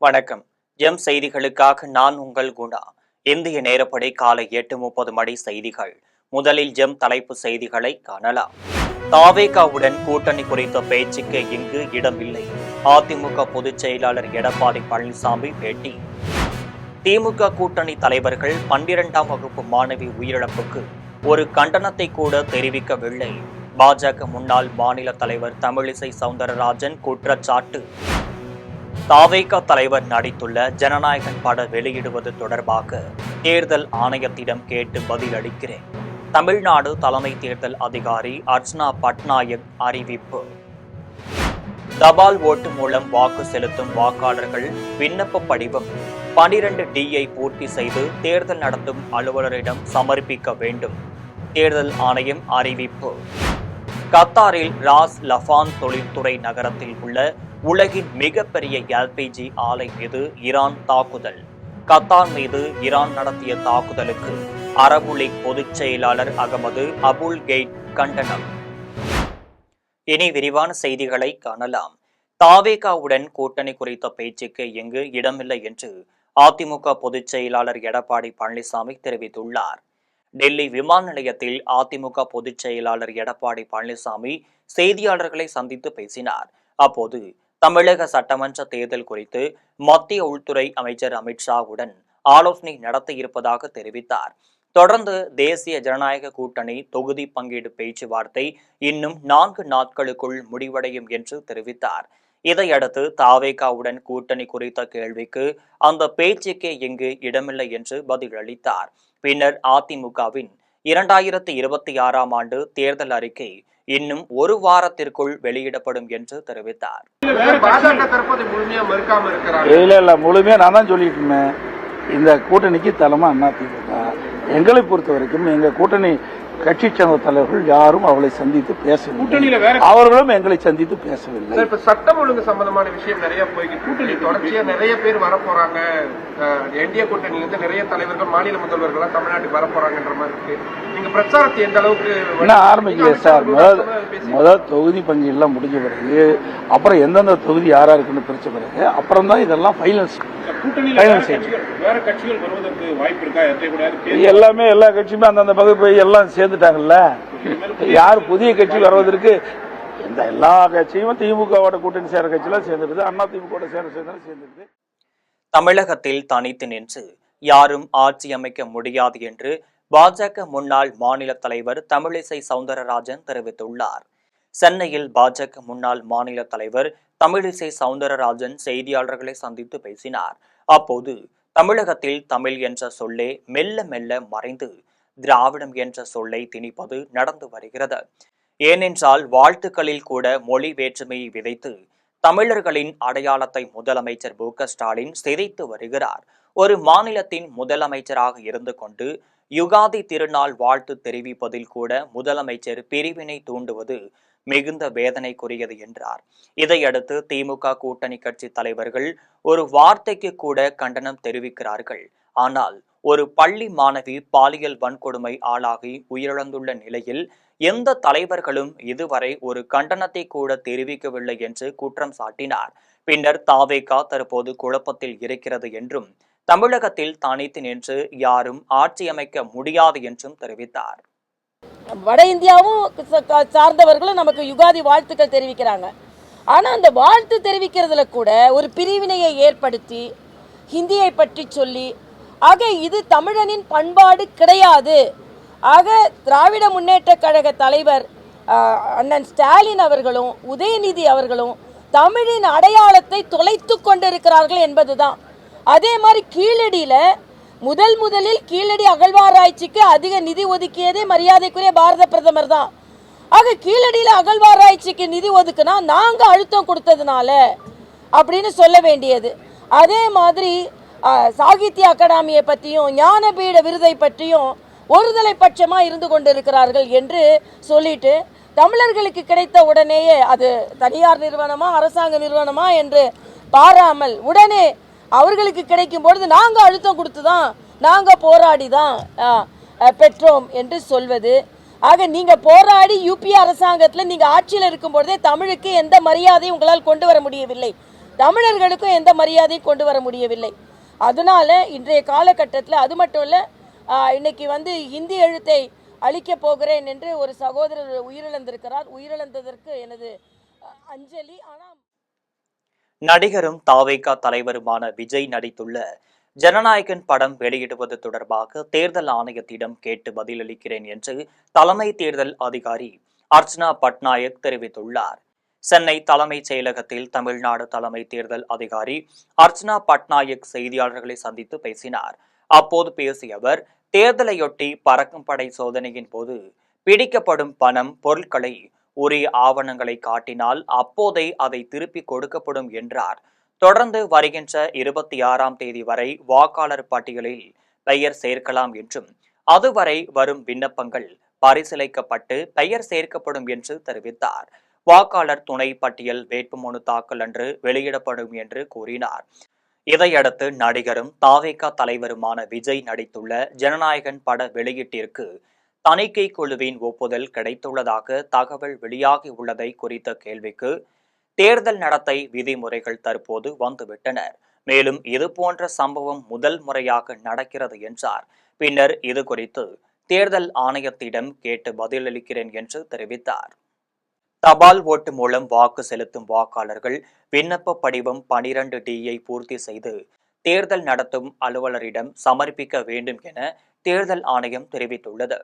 வணக்கம். எம் செய்திகளுக்காக நான் உங்கள் குணா. இந்திய நேரப்படி காலை 8:30 மணி செய்திகள். முதலில் எம் தலைப்பு செய்திகளை காணலாம். தாவேகாவுடன் கூட்டணி குறித்த பேச்சுக்கு இங்கு இடமில்லை. அதிமுக பொதுச் செயலாளர் எடப்பாடி பழனிசாமி பேட்டி. திமுக கூட்டணி தலைவர்கள் 12ஆம் வகுப்பு மாணவி உயிரிழப்புக்கு ஒரு கண்டனத்தை கூட தெரிவிக்கவில்லை. பாஜக முன்னாள் மாநில தலைவர் தமிழிசை சவுந்தரராஜன் குற்றச்சாட்டு. தாவேகா தலைவர் நடித்துள்ள ஜனநாயகன் பட வெளியிடுவது தொடர்பாக தேர்தல் ஆணையத்திடம் கேட்டு பதிலளிக்கிறேன். தமிழ்நாடு தலைமை தேர்தல் அதிகாரி அர்ச்சனா பட்நாயக் அறிவிப்பு. தபால் ஓட்டு மூலம் வாக்கு செலுத்தும் வாக்காளர்கள் விண்ணப்ப படிவம் 12D பூர்த்தி செய்து தேர்தல் நடத்தும் அலுவலரிடம் சமர்ப்பிக்க வேண்டும். தேர்தல் ஆணையம் அறிவிப்பு. கத்தாரில் ராஸ் லஃபான் தொழில்துறை நகரத்தில் உள்ள உலகின் மிகப்பெரிய LPG ஆலை மீது ஈரான் தாக்குதல். கத்தார் மீது ஈரான் நடத்திய தாக்குதலுக்கு அரபு லீக் பொதுச் செயலாளர் அகமது அபுல் கெய்ட் கண்டனம். இனி விரிவான செய்திகளை காணலாம். தாவேகாவுடன் கூட்டணி குறித்த பேச்சுக்கு இங்கு இடமில்லை என்று அதிமுக பொதுச் செயலாளர் எடப்பாடி பழனிசாமி தெரிவித்துள்ளார். டெல்லி விமான நிலையத்தில் அதிமுக பொதுச் செயலாளர் எடப்பாடி பழனிசாமி செய்தியாளர்களை சந்தித்து பேசினார். அப்போது தமிழக சட்டமன்ற தேர்தல் குறித்து மத்திய உள்துறை அமைச்சர் அமித்ஷாவுடன் ஆலோசனை நடத்த இருப்பதாக தெரிவித்தார். தொடர்ந்து தேசிய ஜனநாயக கூட்டணி தொகுதி பங்கீடு பேச்சுவார்த்தை இன்னும் 4 நாட்களுக்குள் முடிவடையும் என்று தெரிவித்தார். இதையடுத்து தாவேகாவுடன் கூட்டணி குறித்த கேள்விக்கு அந்த பேச்சுக்கே இங்கு இடமில்லை என்று பதிலளித்தார். பின்னர் அதிமுகவின் 2026ஆம் ஆண்டு தேர்தல் அறிக்கை இன்னும் ஒரு வாரத்திற்குள் வெளியிடப்படும் என்று தெரிவித்தார். முழுமையா நான் தான் சொல்லிட்டு இருந்தேன். இந்த கூட்டணிக்கு தலைமை அதிமுக. எங்களை பொறுத்த வரைக்கும் எங்க கூட்டணி கட்சி சேர்ந்த தலைவர்கள் யாரும் அவளை சந்தித்து பேசவில்லை. அவர்களும் எங்களை சந்தித்து பேசவில்லை. இப்ப சட்டம் ஒழுங்கு சம்பந்தமான விஷயம் நிறைய போயிட்டு கூட்டணி தொடர்ச்சியா நிறைய பேர் வரப்போறாங்க. என்டிஏ கூட்டணியில இருந்து நிறைய தலைவர்கள் மாநில முதல்வர்கள் தமிழ்நாட்டுக்கு வரப்போறாங்கன்ற மாதிரி இருக்கு. நீங்க பிரச்சாரத்தை எந்த அளவுக்கு ஆரம்பிக்கல சார்? முதல் தொகுதி பங்கீடுலாம் முடிஞ்ச பிறகு அப்புறம் எந்தெந்த தொகுதி யாரா இருக்குன்னு பிரிச்ச பிறகு அப்புறம் தான் இதெல்லாம் வேற கட்சிகள் வருவதற்கு வாய்ப்பு இருக்கா? எல்லாமே எல்லா கட்சியுமே அந்தந்த பகுதி எல்லாம் சேர்ந்துட்டாங்கல்ல. யார் புதிய கட்சி வருவதற்கு இந்த எல்லா கட்சியும் திமுகவோட கூட்டணி சேர கட்சியெல்லாம் சேர்ந்துருது. அதிமுக சேர்ந்துருது. தமிழகத்தில் தனித்து நின்று யாரும் ஆட்சி அமைக்க முடியாது என்று பாஜக முன்னாள் மாநில தலைவர் தமிழிசை சவுந்தரராஜன் தெரிவித்துள்ளார். சென்னையில் பாஜக முன்னாள் மாநில தலைவர் தமிழிசை சவுந்தரராஜன் செய்தியாளர்களை சந்தித்து பேசினார். அப்போது தமிழகத்தில் தமிழ் என்ற சொல்லே மெல்ல மெல்ல மறைந்து திராவிடம் என்ற சொல்லை திணிப்பது நடந்து வருகிறது. ஏனென்றால் வாழ்த்துக்களில் கூட மொழி வேற்றுமையை விதைத்து தமிழர்களின் அடையாளத்தை முதலமைச்சர் மு.க. ஸ்டாலின் சிதைத்து வருகிறார். ஒரு மாநிலத்தின் முதலமைச்சராக இருந்து கொண்டு யுகாதி திருநாள் வாழ்த்து தெரிவிப்பதில் கூட முதலமைச்சர் பிரிவினை தூண்டுவது மிகுந்த வேதனைக்குரியது என்றார். இதையடுத்து திமுக கூட்டணி கட்சி தலைவர்கள் ஒரு வார்த்தைக்கு கூட கண்டனம் தெரிவிக்கிறார்கள். ஆனால் ஒரு பள்ளி மாணவி பாலியல் வன்கொடுமை ஆளாகி உயிரிழந்துள்ள நிலையில் எந்த தலைவர்களும் இதுவரை ஒரு கண்டனத்தை கூட தெரிவிக்கவில்லை என்று குற்றம் சாட்டினார். பின்னர் தாவேகா தற்போது குழப்பத்தில் இருக்கிறது என்றும் தமிழகத்தில் தனித்து நின்று யாரும் ஆட்சி அமைக்க முடியாது என்றும் தெரிவித்தார். வட இந்தியாவும் சார்ந்தவர்களும் நமக்கு யுகாதி வாழ்த்துக்கள் தெரிவிக்கிறாங்க. ஆனால் அந்த வாழ்த்து தெரிவிக்கிறதுல கூட ஒரு பிரிவினையை ஏற்படுத்தி ஹிந்தியை பற்றி சொல்லி ஆக இது தமிழனின் பண்பாடு கிடையாது. ஆக திராவிட முன்னேற்ற கழக தலைவர் அண்ணன் ஸ்டாலின் அவர்களும் உதயநிதி அவர்களும் தமிழின் அடையாளத்தை தொலைத்து கொண்டிருக்கிறார்கள் என்பதுதான். அதே மாதிரி கீழடியில் முதலில் கீழடி அகழ்வாராய்ச்சிக்கு அதிக நிதி ஒதுக்கியதே மரியாதைக்குரிய பாரத பிரதமர் தான். ஆக கீழடியில் அகழ்வாராய்ச்சிக்கு நிதி ஒதுக்குனா நாங்கள் அழுத்தம் கொடுத்ததுனால அப்படின்னு சொல்ல வேண்டியது. அதே மாதிரி சாகித்ய அகாடமியை பற்றியும் ஞானபீட விருதை பற்றியும் ஒருதலை பட்சமாக இருந்து கொண்டிருக்கிறார்கள் என்று சொல்லிட்டு தமிழர்களுக்கு கிடைத்த உடனேயே அது தனியார் நிறுவனமா அரசாங்க நிறுவனமா என்று பாராமல் உடனே அவர்களுக்கு கிடைக்கும் பொழுது நாங்கள் அழுத்தம் கொடுத்து தான் நாங்கள் போராடி தான் பெற்றோம் என்று சொல்வது. ஆக நீங்கள் போராடி யூபி அரசாங்கத்தில் நீங்கள் ஆட்சியில் இருக்கும் பொழுதே தமிழுக்கு எந்த மரியாதையும் உங்களால் கொண்டு வர முடியவில்லை. தமிழர்களுக்கும் எந்த மரியாதையும் கொண்டு வர முடியவில்லை. அதனால இன்றைய காலகட்டத்தில் அது மட்டும் இல்லை, இன்னைக்கு ஹிந்தி எழுத்தை அழிக்கப் போகிறேன் என்று ஒரு சகோதரர் உயிரிழந்திருக்கிறார். உயிரிழந்ததற்கு எனது அஞ்சலி. ஆனால் நடிகரும் தாவேகா தலைவருமான விஜய் நடித்துள்ள ஜனநாயகன் படம் வெளியிடுவது தொடர்பாக தேர்தல் ஆணையத்திடம் கேட்டு பதிலளிக்கிறேன் என்று தலைமை தேர்தல் அதிகாரி அர்ச்சனா பட்நாயக் தெரிவித்துள்ளார். சென்னை தலைமைச் செயலகத்தில் தமிழ்நாடு தலைமை தேர்தல் அதிகாரி அர்ச்சனா பட்நாயக் செய்தியாளர்களை சந்தித்து பேசினார். அப்போது பேசிய அவர், தேர்தலையொட்டி பறக்கும் படை சோதனையின் போது பிடிக்கப்படும் பணம், பொருட்களை உரிய ஆவணங்களை காட்டினால் அப்போதே அதை திருப்பி கொடுக்கப்படும் என்றார். தொடர்ந்து வருகின்ற 26ஆம் தேதி வரை வாக்காளர் பட்டியலில் பெயர் சேர்க்கலாம் என்றும், அதுவரை வரும் விண்ணப்பங்கள் பரிசீலிக்கப்பட்டு பெயர் சேர்க்கப்படும் என்று தெரிவித்தார். வாக்காளர் துணை பட்டியல் வேட்புமனு தாக்கல் அன்று வெளியிடப்படும் என்று கூறினார். இதையடுத்து நடிகரும் தாவேகா தலைவருமான விஜய் நடித்துள்ள ஜனநாயகன் பட வெளியீட்டிற்கு தணிக்கை குழுவின் ஒப்புதல் கிடைத்துள்ளதாக தகவல் வெளியாகியுள்ளதை குறித்த கேள்விக்கு, தேர்தல் நடத்தை விதிமுறைகள் தற்போது வந்துவிட்டனர். மேலும் இதுபோன்ற சம்பவம் முதல் முறையாக நடக்கிறது என்றார். பின்னர் இது குறித்து தேர்தல் ஆணையத்திடம் கேட்டு பதிலளிக்கிறேன் என்று தெரிவித்தார். தபால் ஓட்டு மூலம் வாக்கு செலுத்தும் வாக்காளர்கள் விண்ணப்ப படிவம் 12Dயை பூர்த்தி செய்து தேர்தல் நடத்தும் அலுவலரிடம் சமர்ப்பிக்க வேண்டும் என தேர்தல் ஆணையம் தெரிவித்துள்ளது.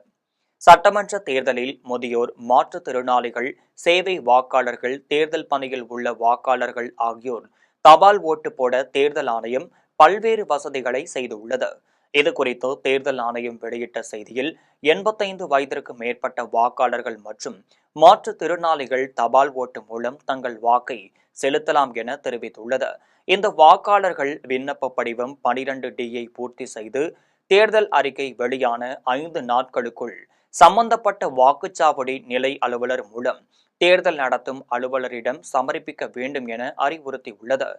சட்டமன்ற தேர்தலில் முதியோர், மாற்றுத்திறனாளிகள், சேவை வாக்காளர்கள், தேர்தல் பணியில் உள்ள வாக்காளர்கள் ஆகியோர் தபால் ஓட்டு போட தேர்தல் ஆணையம் பல்வேறு வசதிகளை செய்துள்ளது. இதுகுறித்து தேர்தல் ஆணையம் வெளியிட்ட செய்தியில், 85 வயதிற்கு மேற்பட்ட வாக்காளர்கள் மற்றும் மாற்றுத்திறனாளிகள் தபால் ஓட்டு மூலம் தங்கள் வாக்கை செலுத்தலாம் என தெரிவித்துள்ளது. இந்த வாக்காளர்கள் விண்ணப்ப படிவம் 12Dயை பூர்த்தி செய்து தேர்தல் அறிக்கை வெளியான 5 நாட்களுக்குள் சம்பந்தப்பட்ட வாக்குச்சாவடி நிலை அலுவலர் மூலம் தேர்தல் நடத்தும் அலுவலரிடம் சமர்ப்பிக்க வேண்டும் என அறிவுறுத்தியுள்ளது.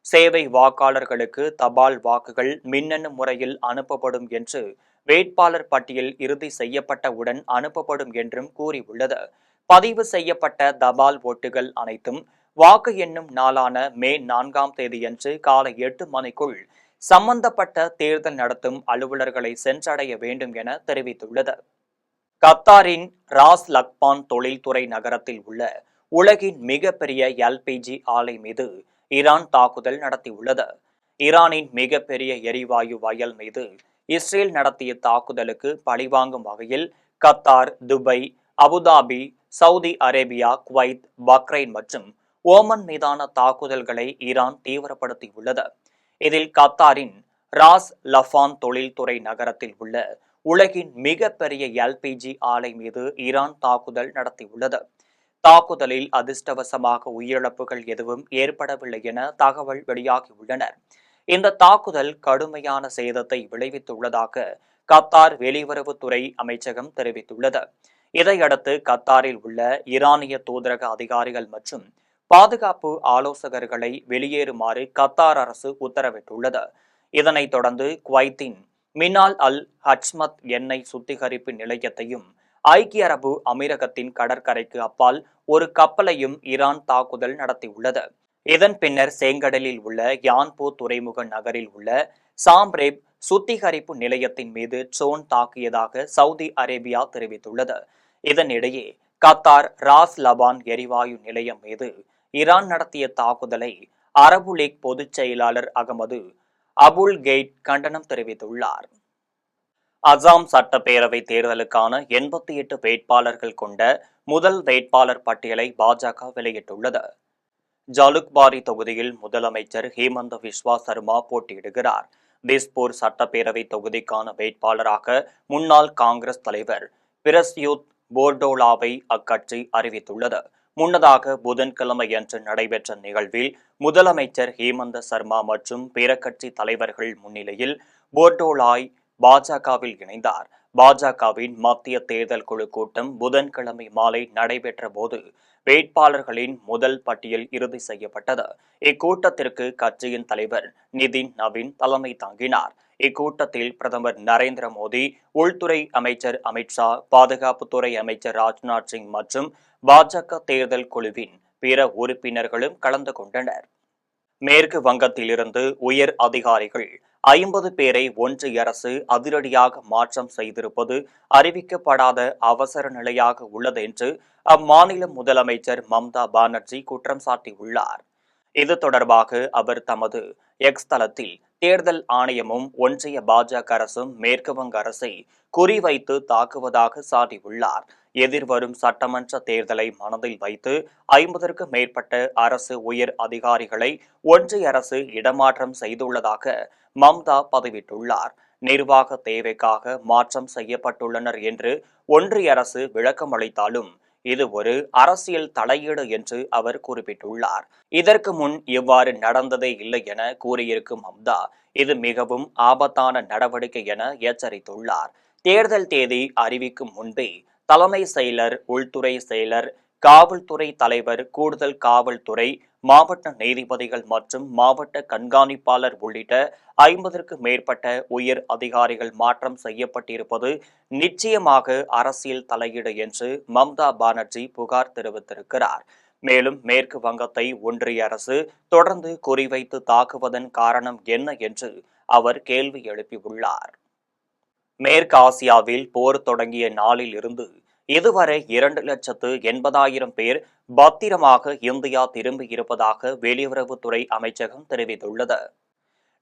சேவை வாக்காளர்களுக்கு தபால் வாக்குகள் மின்னணு முறையில் அனுப்பப்படும் என்று, வேட்பாளர் பட்டியல் இறுதி செய்யப்பட்டவுடன் அனுப்பப்படும் என்றும் கூறியுள்ளது. பதிவு செய்யப்பட்ட தபால் ஓட்டுகள் அனைத்தும் வாக்கு எண்ணும் நாளான மே 4ஆம் தேதியன்று காலை 8 மணிக்குள் சம்பந்தப்பட்ட தேர்தல் நடத்தும் அலுவலர்களை சென்றடைய வேண்டும் என தெரிவித்துள்ளது. கத்தாரின் ராஸ் லக்பான் தொழில்துறை நகரத்தில் உள்ள உலகின் மிகப்பெரிய LPG ஆலை மீது ஈரான் தாக்குதல் நடத்தியுள்ளது. ஈரானின் மிகப்பெரிய எரிவாயு வயல் மீது இஸ்ரேல் நடத்திய தாக்குதலுக்கு பழிவாங்கும் வகையில் Qatar, Dubai, Abu Dhabi, Saudi Arabia, Kuwait, Bahrain மற்றும் ஓமன் மீதான தாக்குதல்களை ஈரான் தீவிரப்படுத்தியுள்ளது. இதில் கத்தாரின் ராஸ் லஃபான் தொழில்துறை நகரத்தில் உள்ள உலகின் மிகப்பெரிய LPG ஆலை மீது ஈரான் தாக்குதல் நடத்தியுள்ளது. தாக்குதலில் அதிர்ஷ்டவசமாக உயிரிழப்புகள் எதுவும் ஏற்படவில்லை என தகவல் வெளியாகியுள்ளன. இந்த தாக்குதல் கடுமையான சேதத்தை விளைவித்துள்ளதாக கத்தார் வெளியுறவுத்துறை அமைச்சகம் தெரிவித்துள்ளது. இதையடுத்து கத்தாரில் உள்ள ஈரானிய தூதரக அதிகாரிகள் மற்றும் பாதுகாப்பு ஆலோசகர்களை வெளியேறுமாறு கத்தார் அரசு உத்தரவிட்டுள்ளது. இதனைத் தொடர்ந்து குவைத்தின் மினால் அல் ஹஜ்மத் எண்ணெய் சுத்திகரிப்பு நிலையத்தையும் ஐக்கிய அரபு அமீரகத்தின் கடற்கரைக்கு அப்பால் ஒரு கப்பலையும் ஈரான் தாக்குதல் நடத்தியுள்ளது. இதன் பின்னர் செங்கடலில் உள்ள யான்பூ துறைமுக நகரில் உள்ள சாம்ரேப் சுத்திகரிப்பு நிலையத்தின் மீது ட்ரோன் தாக்கியதாக சவுதி அரேபியா தெரிவித்துள்ளது. இதனிடையே கத்தார் ராஸ் லபான் எரிவாயு நிலையம் மீது ஈரான் நடத்திய தாக்குதலை அரபு லீக் பொதுச் செயலாளர் அகமது அபுல் கெய்ட் கண்டனம் தெரிவித்துள்ளார். அசாம் சட்டப்பேரவை தேர்தலுக்கான 88 வேட்பாளர்கள் கொண்ட முதல் வேட்பாளர் பட்டியலை பாஜக வெளியிட்டுள்ளது. ஜலுக்பாரி தொகுதியில் முதலமைச்சர் ஹேமந்த விஸ்வா சர்மா போட்டியிடுகிறார். திஸ்பூர் சட்டப்பேரவை தொகுதிக்கான வேட்பாளராக முன்னாள் காங்கிரஸ் தலைவர் பிரஸ்யூத் போர்டோலாவை அக்கட்சி அறிவித்துள்ளது. முன்னதாக புதன்கிழமையன்று நடைபெற்ற நிகழ்வில் முதலமைச்சர் ஹேமந்த சர்மா மற்றும் பிற கட்சி தலைவர்கள் முன்னிலையில் போர்டோலாய் பாஜகவில் இணைந்தார். பாஜகவின் மத்திய தேர்தல் குழு கூட்டம் புதன்கிழமை மாலை நடைபெற்ற போது வேட்பாளர்களின் முதல் பட்டியல் இறுதி செய்யப்பட்டது. இக்கூட்டத்திற்கு கட்சியின் தலைவர் நிதின் நவீன் தலைமை தாங்கினார். இக்கூட்டத்தில் பிரதமர் நரேந்திர மோடி, உள்துறை அமைச்சர் அமித்ஷா, பாதுகாப்புத்துறை அமைச்சர் ராஜ்நாத் சிங் மற்றும் பாஜக தேர்தல் குழுவின் பிற உறுப்பினர்களும் கலந்து கொண்டனர். மேற்கு வங்கத்திலிருந்து உயர் அதிகாரிகள் 50 பேரை ஒன்றிய அரசு அதிரடியாக மாற்றம் செய்திருப்பது அறிவிக்கப்படாத அவசர நிலையாக உள்ளது என்று அம்மாநில முதலமைச்சர் மம்தா பானர்ஜி குற்றம் சாட்டியுள்ளார். இது தொடர்பாக அவர் தமது எக்ஸ் தளத்தில் தேர்தல் ஆணையமும் ஒன்றிய பாஜக அரசும் மேற்கு வங்க அரசை குறிவைத்து தாக்குவதாக சாட்டியுள்ளார். எதிர்வரும் சட்டமன்ற தேர்தலை மனதில் வைத்து 50க்கும் மேற்பட்ட அரசு உயர் அதிகாரிகளை ஒன்றிய அரசு இடமாற்றம் செய்துள்ளதாக மம்தா பதிவிட்டுள்ளார். நிர்வாக தேவைக்காக மாற்றம் செய்யப்பட்டுள்ளனர் என்று ஒன்றிய அரசு விளக்கம் அளித்தாலும் இது ஒரு அரசியல் தலையீடு என்று அவர் குறிப்பிட்டுள்ளார். இதற்கு முன் இவ்வாறு நடந்ததே இல்லை என கூறியிருக்கும் மம்தா இது மிகவும் ஆபத்தான நடவடிக்கை என எச்சரித்துள்ளார். தேர்தல் தேதி அறிவிக்கும் முன்பே தலைமை செயலர், உள்துறை செயலர், காவல்துறை தலைவர், கூடுதல் காவல்துறை, மாவட்ட நீதிபதிகள் மற்றும் மாவட்ட கண்காணிப்பாளர் உள்ளிட்ட 50க்கும் மேற்பட்ட உயர் அதிகாரிகள் மாற்றம் செய்யப்பட்டிருப்பது நிச்சயமாக அரசியல் தலையீடு என்று மம்தா பானர்ஜி புகார் தெரிவித்திருக்கிறார். மேலும் மேற்கு வங்கத்தை ஒன்றிய அரசு தொடர்ந்து குறிவைத்து தாக்குவதன் காரணம் என்ன என்று அவர் கேள்வி எழுப்பியுள்ளார். மேற்கு ஆசியாவில் போர் தொடங்கிய நாளில் இருந்து இதுவரை 2,80,000 பேர் பத்திரமாக இந்தியா திரும்பியிருப்பதாக வெளியுறவுத்துறை அமைச்சகம் தெரிவித்துள்ளது.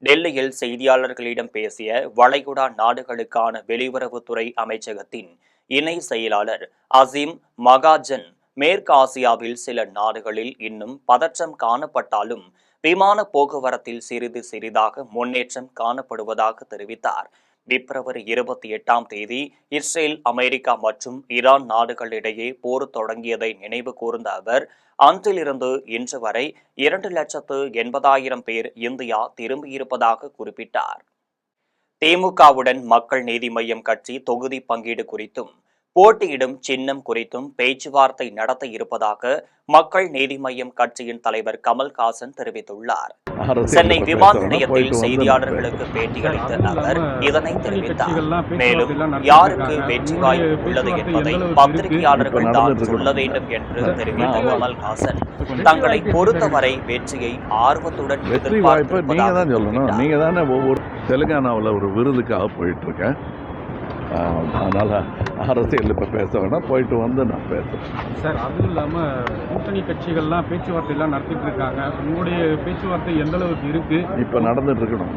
டெல்லியில் செய்தியாளர்களிடம் பேசிய வளைகுடா நாடுகளுக்கான வெளியுறவுத்துறை அமைச்சகத்தின் இணை செயலாளர் அசீம் மகாஜன், மேற்கு ஆசியாவில் சில நாடுகளில் இன்னும் பதற்றம் காணப்பட்டாலும் விமான போக்குவரத்தில் சிறிது சிறிதாக முன்னேற்றம் காணப்படுவதாக தெரிவித்தார். பிப்ரவரி 28ஆம் தேதி இஸ்ரேல், அமெரிக்கா மற்றும் ஈரான் நாடுகளிடையே போர் தொடங்கியதை நினைவு கூர்ந்த அவர் அன்றிலிருந்து இன்று வரை 2,80,000 பேர் இந்தியா திரும்பியிருப்பதாக குறிப்பிட்டார். திமுகவுடன் மக்கள் நீதி மய்யம் கட்சி தொகுதி பங்கீடு குறித்தும் போட்டியிடும் சின்னம் குறித்தும் பேச்சுவார்த்தை நடத்த இருப்பதாக மக்கள் நீதி மய்யம் கட்சியின் தலைவர் கமல்ஹாசன் தெரிவித்துள்ளார். சென்னை விமான நிலையத்தில் செய்தியாளர்களுக்கு பேட்டியளித்த அவர் இதனை தெரிவித்தார். மேலும் யாருக்கு வெற்றி வாய்ப்பு உள்ளது என்பதை பத்திரிகையாளர்கள் தான் சொல்ல வேண்டும் என்று தெரிவித்த கமல்ஹாசன் தங்களை பொறுத்தவரை வெற்றியை ஆர்வத்துடன் எதிர்பார்ப்பதாக சொல்லணும். நீங்க தானே ஒவ்வொரு தெலுங்கானாவில் ஒரு விருதுக்காக போயிட்டு இருக்கேன். அதனால் அரசியல் இப்போ பேச வேணாம், போயிட்டு வந்து நான் பேசுகிறேன் சார். அதுவும் இல்லாமல் கூட்டணி கட்சிகள்லாம் பேச்சுவார்த்தையெல்லாம் நடத்திட்டு இருக்காங்க. உங்களுடைய பேச்சுவார்த்தை எந்த அளவுக்கு இருக்கு? இப்போ நடந்துட்டு இருக்கணும்.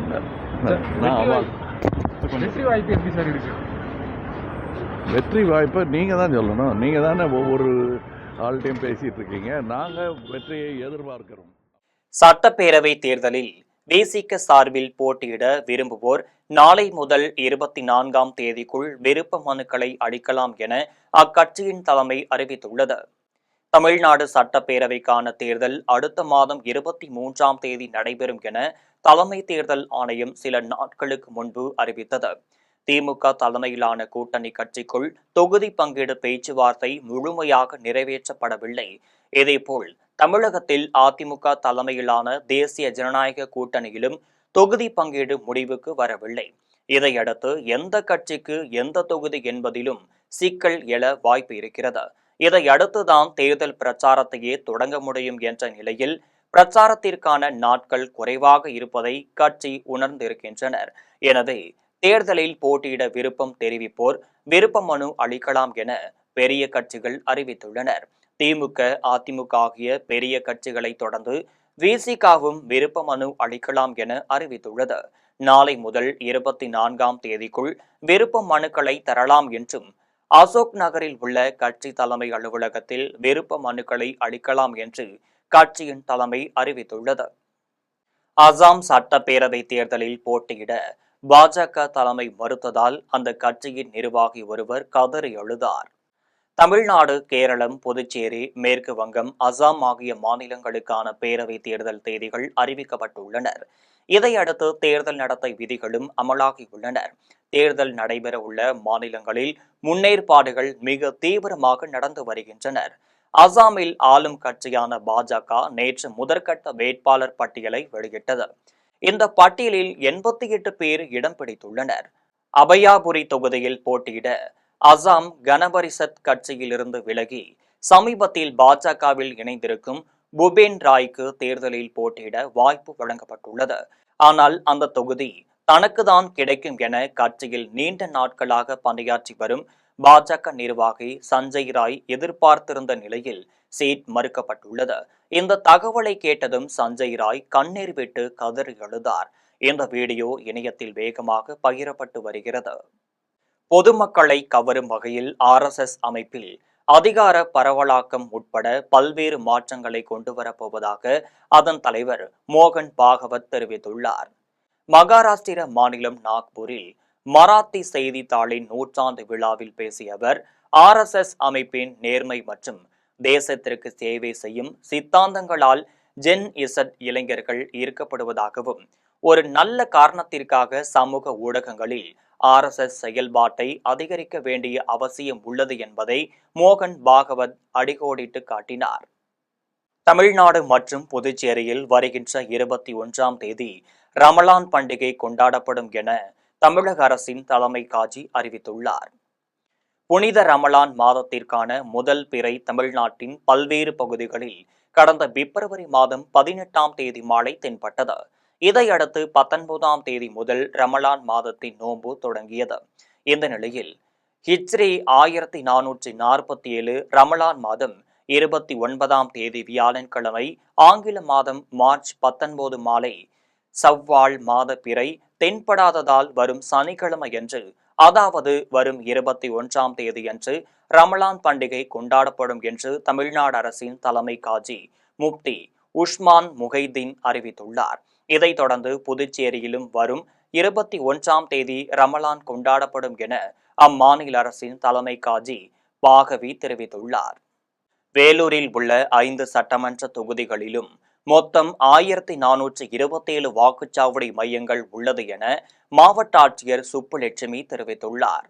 வெற்றி வாய்ப்பு எப்படி சார் இருக்கு? வெற்றி வாய்ப்பை நீங்கள் தான் சொல்லணும். நீங்கள் தானே ஒவ்வொரு ஆள்கிட்டையும் பேசிகிட்டு இருக்கீங்க. நாங்கள் வெற்றியை எதிர்பார்க்கிறோம். சட்டப்பேரவை தேர்தலில் விசிக சார்பில் போட்டியிட விரும்புவோர் நாளை முதல் 24ஆம் தேதிக்குள் விருப்ப மனுக்களை அளிக்கலாம் என அக்கட்சியின் தலைமை அறிவித்துள்ளது. தமிழ்நாடு சட்டப்பேரவைக்கான தேர்தல் அடுத்த மாதம் 23ஆம் தேதி நடைபெறும் என தலைமை தேர்தல் ஆணையம் சில நாட்களுக்கு முன்பு அறிவித்தது. திமுக தலைமையிலான கூட்டணி கட்சிக்குள் தொகுதி பங்கீடு பேச்சுவார்த்தை முழுமையாக நிறைவேற்றப்படவில்லை. இதேபோல் தமிழகத்தில் அதிமுக தலைமையிலான தேசிய ஜனநாயக கூட்டணியிலும் தொகுதி பங்கீடு முடிவுக்கு வரவில்லை. இதையடுத்து எந்த கட்சிக்கு எந்த தொகுதி என்பதிலும் சிக்கல் எழ வாய்ப்பு இருக்கிறது. இதையடுத்துதான் தேர்தல் பிரச்சாரத்தையே தொடங்க முடியும் என்ற நிலையில் பிரச்சாரத்திற்கான நாட்கள் குறைவாக இருப்பதை கட்சி உணர்ந்திருக்கின்றனர். எனவே தேர்தலில் போட்டியிட விருப்பம் தெரிவிப்போர் விருப்ப மனு அளிக்கலாம் என பெரிய கட்சிகள் அறிவித்துள்ளனர். திமுக, அதிமுக ஆகிய பெரிய கட்சிகளை தொடர்ந்து விசிகாவும் விருப்ப மனு அளிக்கலாம் என அறிவித்துள்ளது. நாளை முதல் 24ஆம் தேதிக்குள் விருப்ப மனுக்களை தரலாம் என்றும் அசோக் நகரில் உள்ள கட்சி தலைமை அலுவலகத்தில் விருப்ப மனுக்களை அளிக்கலாம் என்று கட்சியின் தலைமை அறிவித்துள்ளது. அசாம் சட்டப்பேரவை தேர்தலில் போட்டியிட பாஜக தலைமை மறுத்ததால் அந்த கட்சியின் நிர்வாகி ஒருவர் கதறி அழுதார். தமிழ்நாடு, கேரளம், புதுச்சேரி, மேற்கு வங்கம், அசாம் ஆகிய மாநிலங்களுக்கான பேரவை தேர்தல் தேதிகள் அறிவிக்கப்பட்டுள்ளனர். இதையடுத்து தேர்தல் நடத்தை விதிகளும் அமலாகியுள்ளன. தேர்தல் நடைபெற உள்ள மாநிலங்களில் முன்னேற்பாடுகள் மிக தீவிரமாக நடந்து வருகின்றனர். அசாமில் ஆளும் கட்சியான பாஜக நேற்று முதற்கட்ட வேட்பாளர் பட்டியலை வெளியிட்டது. இந்த பட்டியலில் 88 பேர் இடம் பிடித்துள்ளனர். அபயாபுரி தொகுதியில் போட்டியிட அசாம் கணபரிஷத் கட்சியிலிருந்து விலகி சமீபத்தில் பாஜகவில் இணைந்திருக்கும் புபேன் ராய்க்கு தேர்தலில் போட்டியிட வாய்ப்பு வழங்கப்பட்டுள்ளது. ஆனால் அந்த தொகுதி தனக்குதான் கிடைக்கும் என கட்சியில் நீண்ட நாட்களாக பணியாற்றி வரும் பாஜக நிர்வாகி சஞ்சய் ராய் எதிர்பார்த்திருந்த நிலையில் சீட் மறுக்கப்பட்டுள்ளது. இந்த தகவலை கேட்டதும் சஞ்சய் ராய் கண்ணீர் விட்டு கதறி எழுதார். இந்த வீடியோ இணையத்தில் வேகமாக பகிரப்பட்டு வருகிறது. பொதுமக்களை கவரும் வகையில் RSS அமைப்பில் அதிகார பரவலாக்கம் உட்பட பல்வேறு மாற்றங்களை கொண்டுவரப்போவதாக அதன் தலைவர் மோகன் பாகவத் தெரிவித்துள்ளார். மகாராஷ்டிர மாநிலம் நாக்பூரில் மராத்தி செய்தித்தாளின் நூற்றாண்டு விழாவில் பேசிய அவர், RSS அமைப்பின் நேர்மை மற்றும் தேசத்திற்கு சேவை செய்யும் சித்தாந்தங்களால் ஜென் இசட் இளைஞர்கள் ஈர்க்கப்படுவதாகவும், ஒரு நல்ல காரணத்திற்காக சமூக ஊடகங்களில் RSS செயல்பாட்டை அதிகரிக்க வேண்டிய அவசியம் உள்ளது என்பதை மோகன் பாகவத் அடிக்கோடிட்டு காட்டினார். தமிழ்நாடு மற்றும் புதுச்சேரியில் வருகின்ற 21ஆம் தேதி ரமலான் பண்டிகை கொண்டாடப்படும் என தமிழக அரசின் தலைமை காஜி அறிவித்துள்ளார். புனித ரமலான் மாதத்திற்கான முதல் பிறை தமிழ்நாட்டின் பல்வேறு பகுதிகளில் கடந்த பிப்ரவரி மாதம் 18ஆம் தேதி மாலை தென்பட்டது. இதையடுத்து 19ஆம் தேதி முதல் ரமலான் மாதத்தின் நோன்பு தொடங்கியது. இந்த நிலையில் ஹிஜ்ரி 1447 ரமலான் மாதம் 29ஆம் தேதி வியாழன்கிழமை, ஆங்கில மாதம் மார்ச் 19 மாலை சவ்வால் மாத பிறை தென்படாததால் வரும் சனிக்கிழமையன்று, அதாவது வரும் 21ஆம் தேதியன்று ரமலான் பண்டிகை கொண்டாடப்படும் என்று தமிழ்நாடு அரசின் தலைமை காஜி முப்தி உஸ்மான் முஹைதீன் அறிவித்துள்ளார். இதைத் தொடர்ந்து புதுச்சேரியிலும் வரும் 21ஆம் தேதி ரமலான் கொண்டாடப்படும் என அம்மாநில அரசின் தலைமை காஜி பாகவி தெரிவித்துள்ளார். வேலூரில் உள்ள 5 சட்டமன்ற தொகுதிகளிலும் மொத்தம் 1427 வாக்குச்சாவடி மையங்கள் உள்ளது என மாவட்ட ஆட்சியர் சுப்புலட்சுமி தெரிவித்துள்ளார்.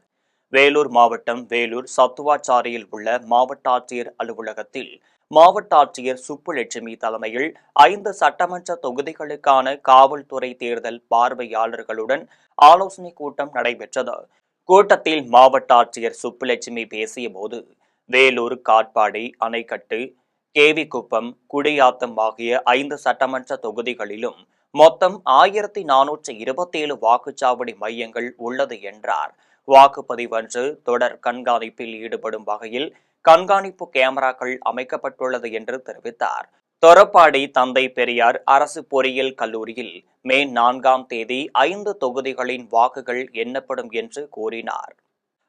வேலூர் மாவட்டம் வேலூர் சத்துவாச்சாரியில் உள்ள மாவட்ட ஆட்சியர் அலுவலகத்தில் மாவட்ட ஆட்சியர் சுப்புலட்சுமி தலைமையில் 5 சட்டமன்ற தொகுதிகளுக்கான காவல்துறை தேர்தல் பார்வையாளர்களுடன் ஆலோசனை கூட்டம் நடைபெற்றது. கூட்டத்தில் மாவட்ட ஆட்சியர் சுப்புலட்சுமி பேசிய போது, வேலூர், காட்பாடி, அணைக்கட்டு, கேவிக்குப்பம், குடியாத்தம் ஆகிய 5 சட்டமன்ற தொகுதிகளிலும் மொத்தம் 1427 வாக்குச்சாவடி மையங்கள் உள்ளது என்றார். வாக்குப்பதிவன்று தொடர் கண்காணிப்பில் ஈடுபடும் வகையில் கண்காணிப்பு கேமராக்கள் அமைக்கப்பட்டுள்ளது என்று தெரிவித்தார். தொரப்பாடி தந்தை பெரியார் அரசு பொறியியல் கல்லூரியில் மே 4ஆம் தேதி 5 தொகுதிகளின் வாக்குகள் எண்ணப்படும் என்று கூறினார்.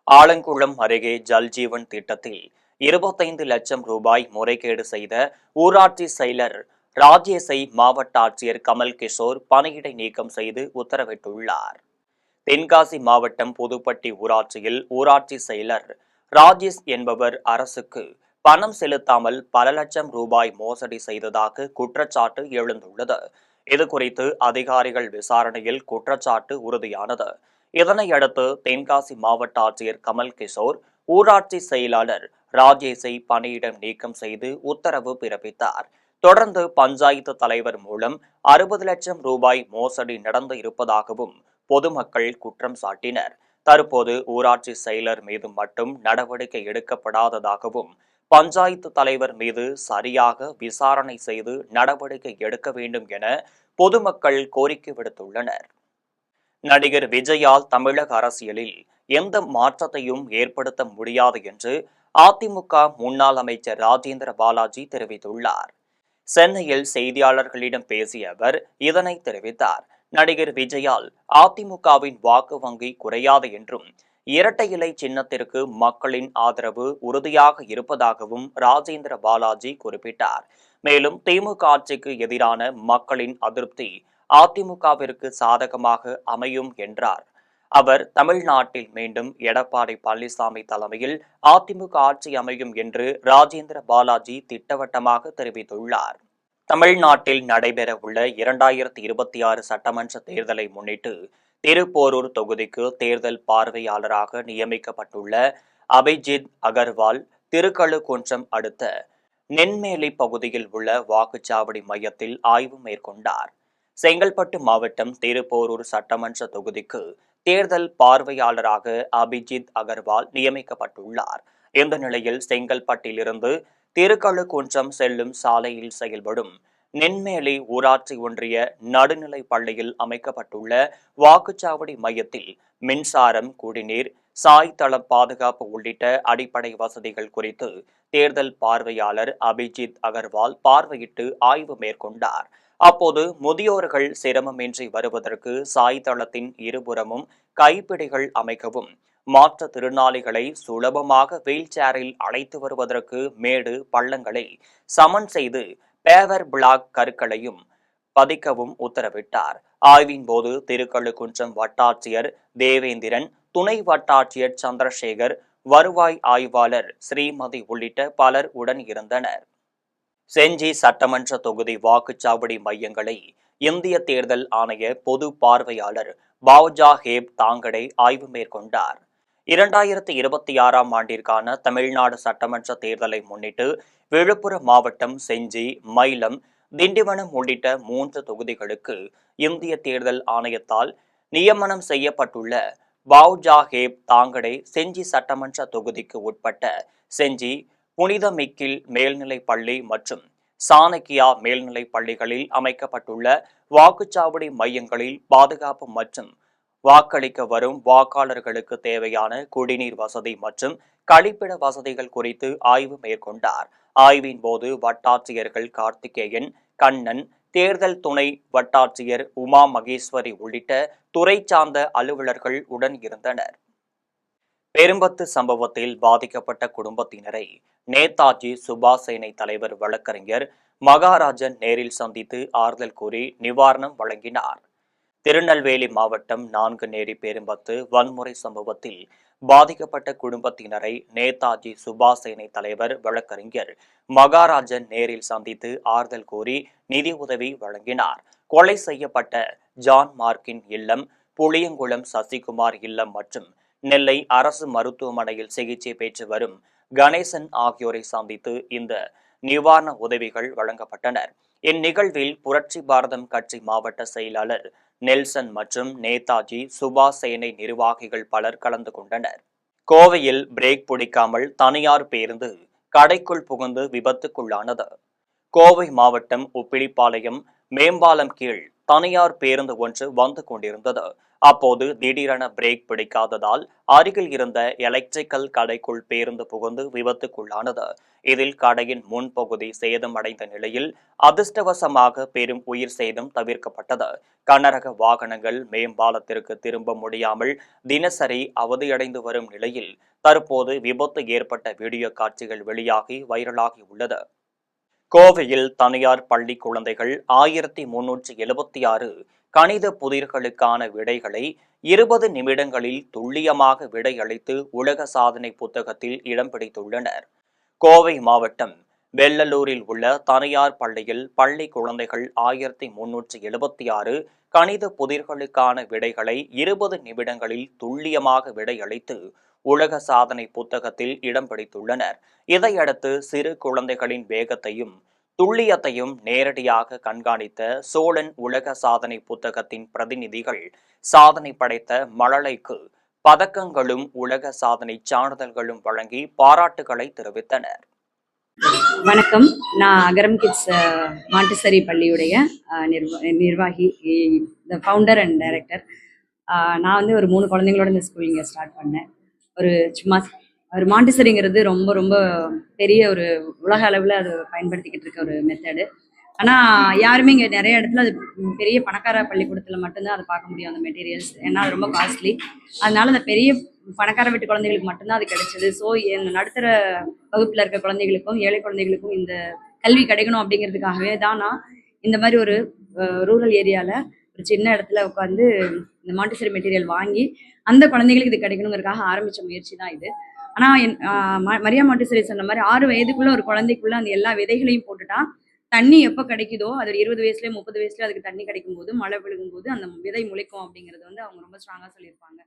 ஆலங்குளம் அருகே ஜல்ஜீவன் திட்டத்தில் 25 லட்சம் ரூபாய் முறைகேடு செய்த ஊராட்சி செயலர் ராஜேஷை மாவட்ட ஆட்சியர் கமல் கிஷோர் பணியிடை நீக்கம் செய்து உத்தரவிட்டுள்ளார். தென்காசி மாவட்டம் புதுப்பட்டி ஊராட்சியில் ஊராட்சி செயலர் ராஜேஷ் என்பவர் அரசுக்கு பணம் செலுத்தாமல் பல லட்சம் ரூபாய் மோசடி செய்ததாக குற்றச்சாட்டு எழுந்துள்ளது. இதுகுறித்து அதிகாரிகள் விசாரணையில் குற்றச்சாட்டு உறுதியானது. இதனையடுத்து தென்காசி மாவட்ட ஆட்சியர் கமல் கிஷோர் ஊராட்சி செயலாளர் ராஜேஷை பணியிடம் நீக்கம் செய்து உத்தரவு பிறப்பித்தார். தொடர்ந்து பஞ்சாயத்து தலைவர் மூலம் 60 லட்சம் ரூபாய் மோசடி நடந்து இருப்பதாகவும் பொதுமக்கள் குற்றம் சாட்டினர். தற்போது ஊராட்சி செயலர் மீது மட்டும் நடவடிக்கை எடுக்கப்படாததாகவும், பஞ்சாயத்து தலைவர் மீது சரியாக விசாரணை செய்து நடவடிக்கை எடுக்க வேண்டும் என பொதுமக்கள் கோரிக்கை விடுத்துள்ளனர். நடிகர் விஜயால் தமிழக அரசியலில் எந்த மாற்றத்தையும் ஏற்படுத்த முடியாது என்று அதிமுக முன்னாள் அமைச்சர் ராஜேந்திர பாலாஜி தெரிவித்துள்ளார். சென்னையில் செய்தியாளர்களிடம் பேசிய அவர் இதனை தெரிவித்தார். நடிகர் விஜயால் அதிமுகவின் வாக்கு வங்கி குறையாது என்றும், இரட்டை இலை சின்னத்திற்கு மக்களின் ஆதரவு உறுதியாக இருப்பதாகவும் ராஜேந்திர பாலாஜி குறிப்பிட்டார். மேலும் திமுக ஆட்சிக்கு எதிரான மக்களின் அதிருப்தி அதிமுகவிற்கு சாதகமாக அமையும் என்றார். அவர் தமிழ்நாட்டில் மீண்டும் எடப்பாடி பழனிசாமி தலைமையில் அதிமுக ஆட்சி அமையும் என்று ராஜேந்திர பாலாஜி திட்டவட்டமாக தெரிவித்துள்ளார். தமிழ்நாட்டில் நடைபெறவுள்ள 2026 சட்டமன்ற தேர்தலை முன்னிட்டு திருப்போரூர் தொகுதிக்கு தேர்தல் பார்வையாளராக நியமிக்கப்பட்டுள்ள அபிஜித் அகர்வால் திருக்கழுக்குன்றம் அடுத்த நென்மேலி பகுதியில் உள்ள வாக்குச்சாவடி மையத்தில் ஆய்வு மேற்கொண்டார். செங்கல்பட்டு மாவட்டம் திருப்போரூர் சட்டமன்ற தொகுதிக்கு தேர்தல் பார்வையாளராக அபிஜித் அகர்வால் நியமிக்கப்பட்டுள்ளார். இந்த நிலையில் செங்கல்பட்டிலிருந்து திருக்கழுக்குன்றம் செல்லும் சாலையில் செயல்படும் நென்மேலி ஊராட்சி ஒன்றிய நடுநிலை பள்ளியில் அமைக்கப்பட்டுள்ள வாக்குச்சாவடி மையத்தில் மின்சாரம், குடிநீர், சாய்தள பாதுகாப்பு உள்ளிட்ட அடிப்படை வசதிகள் குறித்து தேர்தல் பார்வையாளர் அபிஜித் அகர்வால் பார்வையிட்டு ஆய்வு மேற்கொண்டார். அப்போது முதியோர்கள் சிரமமின்றி வருவதற்கு சாய்தளத்தின் இருபுறமும் கைப்பிடிகள் அமைக்கவும், மாற்றுத்திறனாளிகளை சுலபமாக வீல் சேரில் அழைத்து வருவதற்கு மேடு பள்ளங்களை சமன் செய்து பேவர் பிளாக் கற்களையும் பதிக்கவும் உத்தரவிட்டார். ஆய்வின் போது திருக்கழுக்குன்றம் வட்டாட்சியர் தேவேந்திரன், துணை வட்டாட்சியர் சந்திரசேகர், வருவாய் ஆய்வாளர் ஸ்ரீமதி உள்ளிட்ட பலர் உடன் இருந்தனர். செஞ்சி சட்டமன்ற தொகுதி வாக்குச்சாவடி மையங்களை இந்திய தேர்தல் ஆணைய பொது பார்வையாளர் பாவ்ஜா ஹேப் தாங்கடே ஆய்வு மேற்கொண்டார். 2026ஆம் ஆண்டிற்கான தமிழ்நாடு சட்டமன்ற தேர்தலை முன்னிட்டு விழுப்புரம் மாவட்டம் செஞ்சி, மயிலம், திண்டிவனம் உள்ளிட்ட 3 தொகுதிகளுக்கு இந்திய தேர்தல் ஆணையத்தால் நியமனம் செய்யப்பட்டுள்ள பாவ்ஜா ஹேப் தாங்கடே செஞ்சி சட்டமன்ற தொகுதிக்கு உட்பட்ட செஞ்சி புனித மிக்கில் மேல்நிலைப் பள்ளி மற்றும் சாணக்கியா மேல்நிலைப் பள்ளிகளில் அமைக்கப்பட்டுள்ள வாக்குச்சாவடி மையங்களில் பாதுகாப்பு மற்றும் வாக்களிக்க வரும் வாக்காளர்களுக்கு தேவையான குடிநீர் வசதி மற்றும் கழிப்பிட வசதிகள் குறித்து ஆய்வு மேற்கொண்டார். ஆய்வின் போது வட்டாட்சியர்கள் கார்த்திகேயன், கண்ணன், தேர்தல் துணை வட்டாட்சியர் உமா மகேஸ்வரி உள்ளிட்ட துறை சார்ந்த அலுவலர்கள் உடன் இருந்தனர். பெரும்பத்து சம்பவத்தில் பாதிக்கப்பட்ட குடும்பத்தினரை நேதாஜி சுபாஷ் சேனை தலைவர் வழக்கறிஞர் மகாராஜன் நேரில் சந்தித்து ஆறுதல் கூறி நிவாரணம் வழங்கினார். திருநெல்வேலி மாவட்டம் நான்குநேரி பெரும்பத்து வன்முறை சம்பவத்தில் பாதிக்கப்பட்ட குடும்பத்தினரை நேதாஜி சுபாஷ் சேனை தலைவர் வழக்கறிஞர் மகாராஜன் நேரில் சந்தித்து ஆறுதல் கூறி நிதி உதவி வழங்கினார். கொலை செய்யப்பட்ட ஜான் மார்க்கின் இல்லம், புளியங்குளம் சசிகுமார் இல்லம் மற்றும் நெல்லை அரசு மருத்துவமனையில் சிகிச்சை பெற்று வரும் கணேசன் ஆகியோரை சந்தித்து இந்த நிவாரண உதவிகள் வழங்கப்பட்டனர். இந்நிகழ்வில் புரட்சி பாரதம் கட்சி மாவட்ட செயலாளர் நெல்சன் மற்றும் நேதாஜி சுபாஷ் சேனை நிர்வாகிகள் பலர் கலந்து கொண்டனர். கோவையில் பிரேக் பிடிக்காமல் தனியார் பேருந்து கடைக்குள் புகுந்து விபத்துக்குள்ளானது. கோவை மாவட்டம் உப்பிலிப்பாளையம் மேம்பாலம் கீழ் தனியார் பேருந்து ஒன்று வந்து கொண்டிருந்தது. அப்போது திடீரென பிரேக் பிடிக்காததால் அருகில் இருந்த எலக்ட்ரிக்கல் கடைக்குள் பேருந்து புகுந்து விபத்துக்குள்ளானது. இதில் கடையின் முன்பகுதி சேதமடைந்த நிலையில் அதிர்ஷ்டவசமாக பெரும் உயிர் சேதம் தவிர்க்கப்பட்டது. கனரக வாகனங்கள் மேம்பாலத்திற்கு திரும்ப முடியாமல் தினசரி அவதியடைந்து வரும் நிலையில் தற்போது விபத்து ஏற்பட்ட வீடியோ காட்சிகள் வெளியாகி வைரலாகி உள்ளது. கோவையில் தனியார் பள்ளி குழந்தைகள் 1376 கணித புதிர்களுக்கான விடைகளை 20 நிமிடங்களில் துல்லியமாக விடையளித்து உலக சாதனை புத்தகத்தில் இடம் பிடித்துள்ளனர். கோவை மாவட்டம் வெள்ளலூரில் உள்ள தனியார் பள்ளியில் பள்ளி குழந்தைகள் 1376 கணித புதிர்களுக்கான விடைகளை 20 நிமிடங்களில் துல்லியமாக விடையளித்து உலக சாதனை புத்தகத்தில் இடம் பிடித்துள்ளனர். இதையடுத்து சிறு குழந்தைகளின் வேகத்தையும் துல்லியத்தையும் நேரடியாக கண்காணித்த சோழன் உலக சாதனை புத்தகத்தின் பிரதிநிதிகள் சாதனை படைத்த மழலைக்கு பதக்கங்களும் உலக சாதனை சான்றிதழ்களும் வழங்கி பாராட்டுகளை தெரிவித்தனர். வணக்கம், நான் அகரம் கிட்ஸ் மாண்டிசரி பள்ளியுடைய நிர்வாகி, ஃபவுண்டர் அண்ட் டைரக்டர். நான் ஒரு 3 குழந்தைங்களோட இந்த ஸ்கூல் இங்கே ஸ்டார்ட் பண்ணேன். சும்மா ஒரு மாண்டிசரிங்கிறது ரொம்ப ரொம்ப பெரிய ஒரு உலக அளவில் அது பயன்படுத்திக்கிட்டு இருக்க ஒரு மெத்தடு. ஆனால் யாருமே இங்கே நிறைய இடத்துல அது பெரிய பணக்கார பள்ளிக்கூடத்தில் மட்டும்தான் அதை பார்க்க முடியும், அந்த மெட்டீரியல்ஸ். ஏன்னா அது ரொம்ப காஸ்ட்லி. அதனால அந்த பெரிய பணக்கார வீட்டு குழந்தைகளுக்கு மட்டும்தான் அது கிடைச்சது. ஸோ இந்த நடுத்தர வகுப்பில் இருக்க குழந்தைகளுக்கும் ஏழை குழந்தைகளுக்கும் இந்த கல்வி கிடைக்கணும் அப்படிங்கிறதுக்காகவே தான் நான் இந்த மாதிரி ஒரு ரூரல் ஏரியாவில் ஒரு சின்ன இடத்துல உட்காந்து இந்த மாண்டிசரி மெட்டீரியல் வாங்கி அந்த குழந்தைகளுக்கு இது கிடைக்கணுங்கிறதுக்காக ஆரம்பித்த முயற்சி தான் இது. ஆனால் மரியா மாண்டிசரி சொன்ன மாதிரி 6 வயதுக்குள்ள ஒரு குழந்தைக்குள்ள அந்த எல்லா விதைகளையும் போட்டுட்டா தண்ணி எப்போ கிடைக்குதோ அது 20 வயசுலேயே 30 வயசுல அதுக்கு தண்ணி கிடைக்கும் போது, மழை விழுகும் போது அந்த விதை முளைக்கும் அப்படிங்கிறது அவங்க ரொம்ப ஸ்ட்ராங்காக சொல்லியிருப்பாங்க.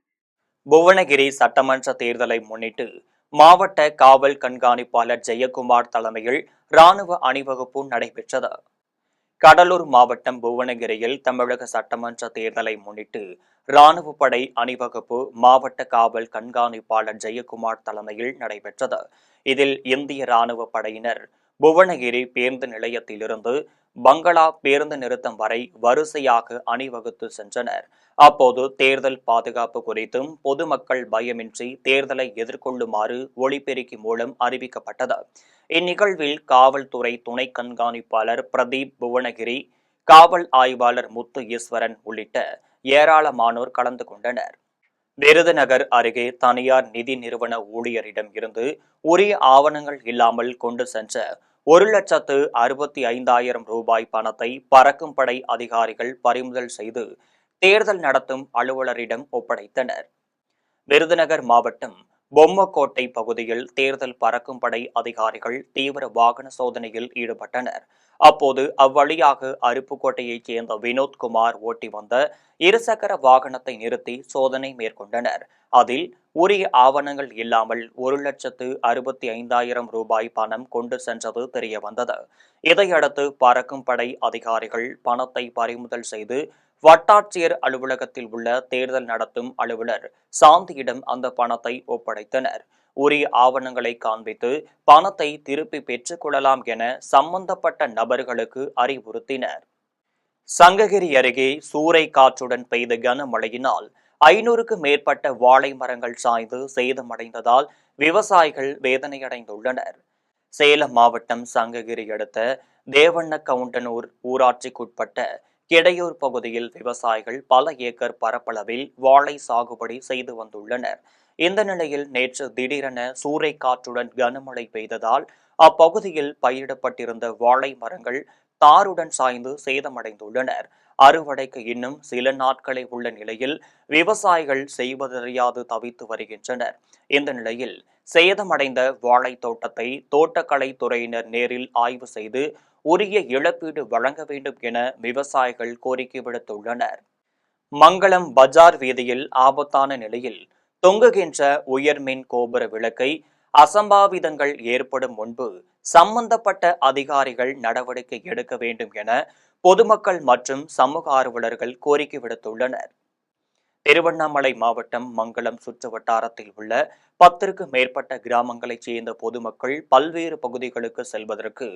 புவனகிரி சட்டமன்ற தேர்தலை முன்னிட்டு மாவட்ட காவல் கண்காணிப்பாளர் ஜெயக்குமார் தலைமையில் ராணுவ அணிவகுப்பு நடைபெற்றது. கடலூர் மாவட்டம் புவனகிரியில் தமிழக சட்டமன்ற தேர்தலை முன்னிட்டு ராணுவ படை அணிவகுப்பு மாவட்ட காவல் கண்காணிப்பாளர் ஜெயக்குமார் தலைமையில் நடைபெற்றது. இதில் இந்திய ராணுவ படையினர் புவனகிரி பேருந்து நிலையத்திலிருந்து பங்களா பேருந்து நிறுத்தம் வரை வரிசையாக அணிவகுத்து சென்றனர். அப்போது தேர்தல் பாதுகாப்பு குறித்தும் பொதுமக்கள் பயமின்றி தேர்தலை எதிர்கொள்ளுமாறு ஒலிபெருக்கி மூலம் அறிவிக்கப்பட்டது. இந்நிகழ்வில் காவல்துறை துணை கண்காணிப்பாளர் பிரதீப், புவனகிரி காவல் ஆய்வாளர் முத்து ஈஸ்வரன் உள்ளிட்ட ஏராளமானோர் கலந்து கொண்டனர். விருதுநகர் அருகே தனியார் நிதி நிறுவன ஊழியரிடம் இருந்து உரிய ஆவணங்கள் இல்லாமல் கொண்டு சென்ற 1,65,000 ரூபாய் பணத்தை பறக்கும் படை அதிகாரிகள் பறிமுதல் செய்து தேர்தல் நடத்தும் அலுவலரிடம் ஒப்படைத்தனர். விருதுநகர் மாவட்டம் பொம்மக்கோட்டை பகுதியில் தேர்தல் பறக்கும் படை அதிகாரிகள் தீவிர வாகன சோதனையில் ஈடுபட்டனர். அப்போது அவ்வழியாக அருப்புக்கோட்டையைச் சேர்ந்த வினோத்குமார் ஓட்டி வந்த இருசக்கர வாகனத்தை நிறுத்தி சோதனை மேற்கொண்டனர். அதில் உரிய ஆவணங்கள் இல்லாமல் 1,65,000 ரூபாய் பணம் கொண்டு சென்றது தெரியவந்தது. இதையடுத்து பறக்கும் படை அதிகாரிகள் பணத்தை பறிமுதல் செய்து வட்டாட்சியர் அலுவலகத்தில் உள்ள தேர்தல் நடத்தும் அலுவலர் சாந்தியிடம் அந்த பணத்தை ஒப்படைத்தனர். உரிய ஆவணங்களை காண்பித்து பணத்தை திருப்பி பெற்றுக் கொள்ளலாம் என சம்பந்தப்பட்ட நபர்களுக்கு அறிவுறுத்தினர். சங்ககிரி அருகே சூறை காற்றுடன் பெய்த கனமழையினால் 500க்கும் மேற்பட்ட வாழை மரங்கள் சாய்ந்து சேதமடைந்ததால் விவசாயிகள் வேதனையடைந்துள்ளனர். சேலம் மாவட்டம் சங்ககிரி அடுத்த தேவண்ணகவுண்டனூர் ஊராட்சிக்குட்பட்ட கிடையூர் பகுதியில் விவசாயிகள் பல ஏக்கர் பரப்பளவில் வாழை சாகுபடி செய்து வந்துள்ளனர். இந்த நிலையில் நேற்று திடீரென சூறை காற்றுடன் கனமழை பெய்ததால் அப்பகுதியில் பயிரிடப்பட்டிருந்த வாழை மரங்கள் தாருடன் சாய்ந்து சேதமடைந்துள்ளனர். அறுவடைக்கு இன்னும் சில நாட்களே உள்ள நிலையில் விவசாயிகள் செய்வதறியாது தவித்து வருகின்றனர். இந்த நிலையில் சேதமடைந்த வாழை தோட்டத்தை தோட்டக்கலை துறையினர் நேரில் ஆய்வு செய்து உரிய இழப்பீடு வழங்க வேண்டும் என விவசாயிகள் கோரிக்கை விடுத்துள்ளனர். மங்களம் பஜார் வீதியில் ஆபத்தான நிலையில் தொங்குகின்ற உயர்மின் கோபுர விளக்கை அசம்பாவிதங்கள் ஏற்படும் முன்பு சம்பந்தப்பட்ட அதிகாரிகள் நடவடிக்கை எடுக்க வேண்டும் என பொதுமக்கள் மற்றும் சமூக ஆர்வலர்கள் கோரிக்கை விடுத்துள்ளனர். திருவண்ணாமலை மாவட்டம் மங்களம் சுற்று வட்டாரத்தில் உள்ள 10க்கும் மேற்பட்ட கிராமங்களைச் சேர்ந்த பொதுமக்கள் பல்வேறு பகுதிகளுக்கு செல்வதற்கு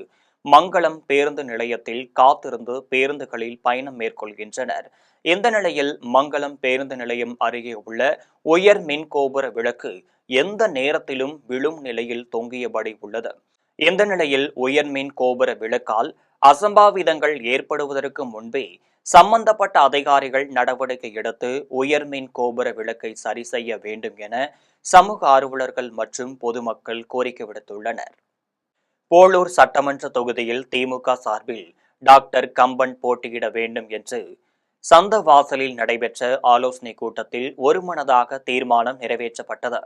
மங்களம் பேருந்து நிலையத்தில் காத்திருந்து பேருந்துகளில் பயணம் மேற்கொள்கின்றனர். இந்த நிலையில் மங்களம் பேருந்து நிலையம் அருகே உள்ள உயர் மின் கோபுர விளக்கு எந்த நேரத்திலும் விழும் நிலையில் தொங்கியபடி உள்ளது. இந்த நிலையில் உயர்மின் கோபுர விளக்கால் அசம்பாவிதங்கள் ஏற்படுவதற்கு முன்பே சம்பந்தப்பட்ட அதிகாரிகள் நடவடிக்கை எடுத்து உயர்மின் கோபுர விளக்கை சரி செய்ய வேண்டும் என சமூக ஆர்வலர்கள் மற்றும் பொதுமக்கள் கோரிக்கை விடுத்துள்ளனர். போளூர் சட்டமன்ற தொகுதியில் திமுக சார்பில் டாக்டர் கம்பன் போட்டியிட வேண்டும் என்று சந்தவாசலில் நடைபெற்ற ஆலோசனை கூட்டத்தில் ஒருமனதாக தீர்மானம் நிறைவேற்றப்பட்டது.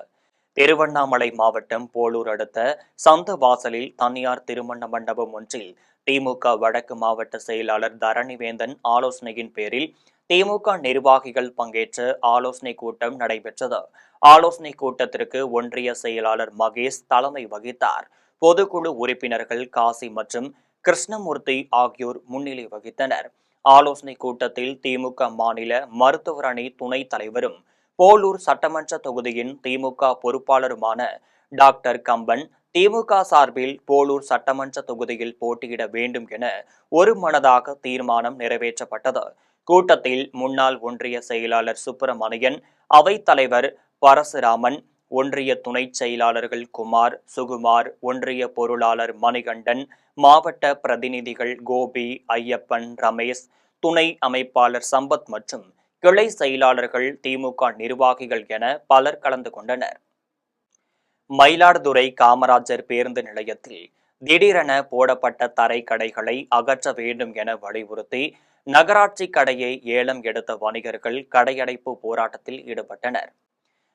திருவண்ணாமலை மாவட்டம் போளூர் அடுத்த சந்தவாசலில் தனியார் திருமண மண்டபம் ஒன்றில் திமுக வடக்கு மாவட்ட செயலாளர் தரணிவேந்தன் ஆலோசனையின் பேரில் திமுக நிர்வாகிகள் பங்கேற்ற ஆலோசனை கூட்டம் நடைபெற்றது. ஆலோசனை கூட்டத்திற்கு ஒன்றிய செயலாளர் மகேஷ் தலைமை வகித்தார். பொதுக்குழு உறுப்பினர்கள் காசி மற்றும் கிருஷ்ணமூர்த்தி ஆகியோர் முன்னிலை வகித்தனர். ஆலோசனை கூட்டத்தில் திமுக மாநில மருத்துவர் அணி துணைத் தலைவரும் போளூர் சட்டமன்ற தொகுதியின் திமுக பொறுப்பாளருமான டாக்டர் கம்பன் திமுக சார்பில் போளூர் சட்டமன்ற தொகுதியில் போட்டியிட வேண்டும் என ஒருமனதாக தீர்மானம் நிறைவேற்றப்பட்டது. கூட்டத்தில் முன்னாள் ஒன்றிய செயலாளர் சுப்பிரமணியன், அவைத்தலைவர் பரசுராமன், ஒன்றிய துணைச் செயலாளர்கள் குமார், சுகுமார், ஒன்றிய பொருளாளர் மணிகண்டன், மாவட்ட பிரதிநிதிகள் கோபி, ஐயப்பன், ரமேஷ், துணை அமைப்பாளர் சம்பத் மற்றும் கிளை செயலாளர்கள், திமுக நிர்வாகிகள் என பலர் கலந்து கொண்டனர். மயிலாடுதுறை காமராஜர் பேருந்து நிலையத்தில் திடீரென போடப்பட்ட தரை கடைகளை அகற்ற வேண்டும் என வலியுறுத்தி நகராட்சி கடையை ஏலம் எடுத்த வணிகர்கள் கடையடைப்பு போராட்டத்தில் ஈடுபட்டனர்.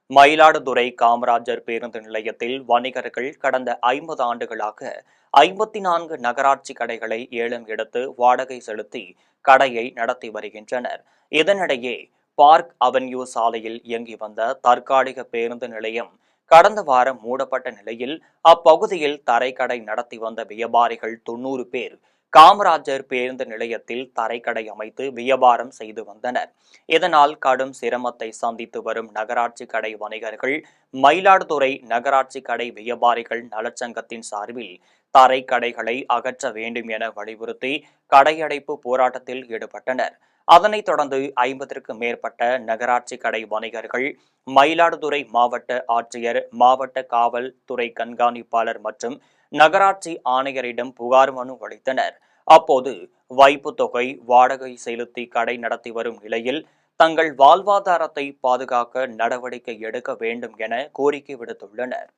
மயிலாடுதுறை காமராஜர் பேருந்து நிலையத்தில் வணிகர்கள் கடந்த 50 ஆண்டுகளாக 54 நகராட்சி கடைகளை ஏலம் எடுத்து வாடகை செலுத்தி கடையை நடத்தி வருகின்றனர். இதனிடையே பார்க் அவென்யூ சாலையில் இயங்கி வந்த தற்காலிக பேருந்து நிலையம் கடந்த வாரம் மூடப்பட்ட நிலையில் அப்பகுதியில் தரைக்கடை நடத்தி வந்த வியாபாரிகள் 90 பேர் காமராஜர் பேருந்து நிலையத்தில் தரைக்கடை அமைத்து வியாபாரம் செய்து வந்தனர். இதனால் கடும் சிரமத்தை சந்தித்து வரும் நகராட்சி கடை வணிகர்கள் மயிலாடுதுறை நகராட்சி கடை வியாபாரிகள் நலச்சங்கத்தின் சார்பில் தரைக்கடைகளை அகற்ற வேண்டும் என வலியுறுத்தி கடையடைப்பு போராட்டத்தில் ஈடுபட்டனர். அதனைத் தொடர்ந்து 50க்கும் மேற்பட்ட நகராட்சி கடை வணிகர்கள் மயிலாடுதுறை மாவட்ட ஆட்சியர், மாவட்ட காவல்துறை கண்காணிப்பாளர் மற்றும் நகராட்சி ஆணையரிடம் புகார் மனு அளித்தனர். அப்போது வைப்பு தொகை, வாடகை செலுத்தி கடை நடத்தி வரும் நிலையில் தங்கள் வாழ்வாதாரத்தை பாதுகாக்க நடவடிக்கை எடுக்க வேண்டும் என கோரிக்கை விடுத்துள்ளனர்.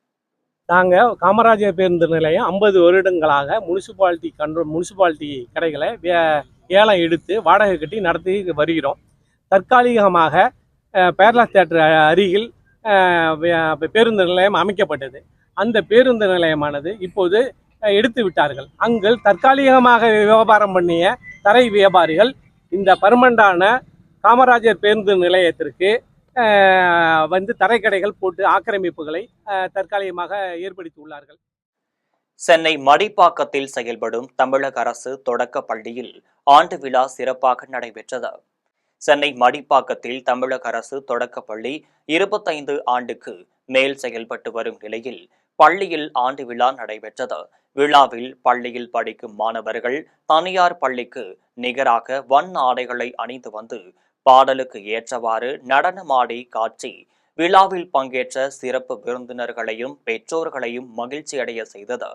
நாங்கள் காமராஜர் பேருந்து நிலையம் 50 வருடங்களாக முனிசிபாலிட்டி கடைகளை ஏலம் எடுத்து வாடகை கட்டி நடத்தி வருகிறோம். தற்காலிகமாக பேரலாஸ் தியேட்டர் அருகில் பேருந்து நிலையம் அமைக்கப்பட்டது. அந்த பேருந்து நிலையமானது இப்போது எடுத்து விட்டார்கள். அங்கு தற்காலிகமாக வியாபாரம் பண்ணிய தரை வியாபாரிகள் இந்த பர்மனண்டான காமராஜர் பேருந்து நிலையத்திற்கு வந்து தரைக்கடைகள் போட்டு ஆக்கிரமிப்புகளை தற்காலிகமாக ஏற்படுத்தியுள்ளார்கள். சென்னை மடிப்பாக்கத்தில் செயல்படும் தமிழக அரசு தொடக்க பள்ளியில் ஆண்டு விழா சிறப்பாக நடைபெற்றது. சென்னை மடிப்பாக்கத்தில் தமிழக அரசு தொடக்கப்பள்ளி 25 ஆண்டுக்கு மேல் செயல்பட்டு வரும் நிலையில் பள்ளியில் ஆண்டு விழா நடைபெற்றது. விழாவில் பள்ளியில் படிக்கும் மாணவர்கள் தனியார் பள்ளிக்கு நிகராக வண்ண ஆடைகளை அணிந்து வந்து பாடலுக்கு ஏற்றவாறு நடனமாடி காட்சி விழாவில் பங்கேற்ற சிறப்பு விருந்தினர்களையும் பெற்றோர்களையும் மகிழ்ச்சி அடைய செய்தது.